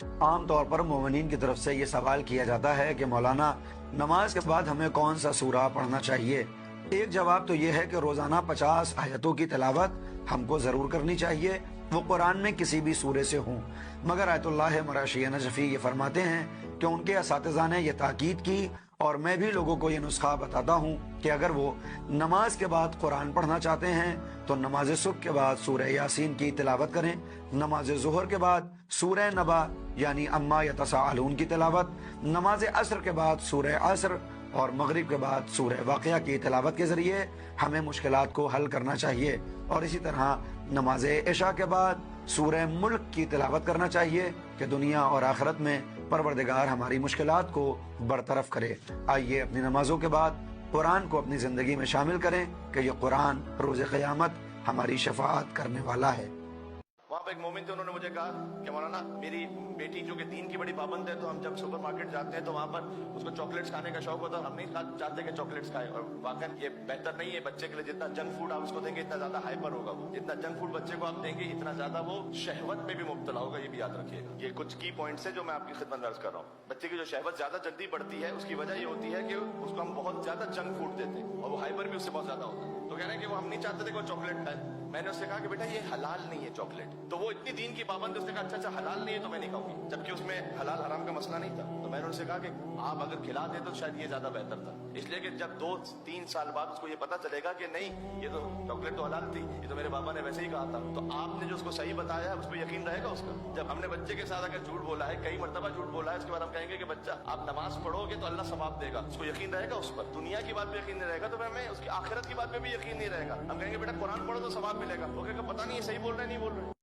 عام طور پر مومنین کی طرف سے یہ سوال کیا جاتا ہے کہ مولانا نماز کے بعد ہمیں کون سا سورہ پڑھنا چاہیے؟ ایک جواب تو یہ ہے کہ روزانہ 50 آیتوں کی تلاوت ہم کو ضرور کرنی چاہیے، وہ قرآن میں کسی بھی سورے سے ہوں۔ مگر آیت اللہ مراشی نجفی یہ فرماتے ہیں کہ ان کے اساتذہ نے یہ تاکید کی، اور میں بھی لوگوں کو یہ نسخہ بتاتا ہوں کہ اگر وہ نماز کے بعد قرآن پڑھنا چاہتے ہیں تو نماز صبح کے بعد سورہ یاسین کی تلاوت کریں، نماز ظہر کے بعد سورہ نبا یعنی اما یتساءلون کی تلاوت، نماز عصر کے بعد سورہ عصر اور مغرب کے بعد سورہ واقعہ کی تلاوت کے ذریعے ہمیں مشکلات کو حل کرنا چاہیے، اور اسی طرح نماز عشاء کے بعد سورہ ملک کی تلاوت کرنا چاہیے کہ دنیا اور آخرت میں پروردگار ہماری مشکلات کو برطرف کرے۔ آئیے اپنی نمازوں کے بعد قرآن کو اپنی زندگی میں شامل کریں کہ یہ قرآن روز قیامت ہماری شفاعت کرنے والا ہے۔ وہاں پہ ایک مومن تھے، انہوں نے مجھے کہا کہ مولانا میری بیٹی جو کہ دین کی بڑی پابند ہے، تو ہم جب سپر مارکیٹ جاتے ہیں تو وہاں پر اس کو چاکلیٹس کھانے کا شوق ہوتا ہے، ہم نہیں چاہتے کہ چاکلیٹس کھائے، اور واقعا یہ بہتر نہیں ہے بچے کے لیے۔ جتنا جنک فوڈ آپ اس کو دیں گے اتنا زیادہ ہائپر ہوگا وہ، جتنا جنک فوڈ بچے کو آپ دیں گے اتنا زیادہ وہ شہوت میں بھی مبتلا ہوگا، یہ بھی یاد رکھیے گا۔ یہ کچھ کی پوائنٹس ہیں جو میں آپ کی خدمت میں عرض کر رہا ہوں۔ بچے کی جو شہوت زیادہ جلدی بڑھتی ہے اس کی وجہ یہ ہوتی ہے کہ اس کو ہم بہت زیادہ جنک فوڈ دیتے ہیں اور وہ ہائپر بھی اس سے بہت زیادہ ہوتا ہے۔ تو کہہ رہے ہیں کہ وہ ہم نہیں چاہتے تھے کہ وہ چاکلیٹ کھائے۔ میں نے اس سے کہا کہ بیٹا یہ حلال نہیں ہے چاکلیٹ، تو وہ اتنی دین کی پابند ہے، اس نے کہا اچھا حلال نہیں ہے تو میں نہیں کھاؤں گی، جبکہ اس میں حلال حرام کا مسئلہ نہیں تھا۔ تو میں نے ان سے کہا کہ آپ اگر کھلا دیں تو شاید یہ زیادہ بہتر تھا، اس لیے کہ جب 2-3 سال بعد اس کو یہ پتا چلے گا کہ نہیں یہ تو چاکلیٹ تو حلال تھی، یہ تو میرے بابا نے ویسے ہی کہا تھا، تو آپ نے جو اس کو صحیح بتایا ہے اس پہ یقین رہے گا اس کا۔ جب ہم نے بچے کے ساتھ اگر جھوٹ بولا ہے، کئی مرتبہ جھوٹ بولا ہے، اس کے بعد ہم کہیں گے کہ بچہ آپ نماز پڑھو گے تو اللہ ثواب دے گا، اس کو یقین رہے گا اس پر۔ دنیا کی بات پہ یقین نہیں رہے گا تو ہمیں اس کی آخرت کی بات پہ بھی یقین نہیں رہے گا۔ ہم کہیں گے بیٹا قرآن پڑھو تو ثواب ملے گا، وہ کہے گا پتہ نہیں یہ صحیح بول رہے نہیں بول رہے۔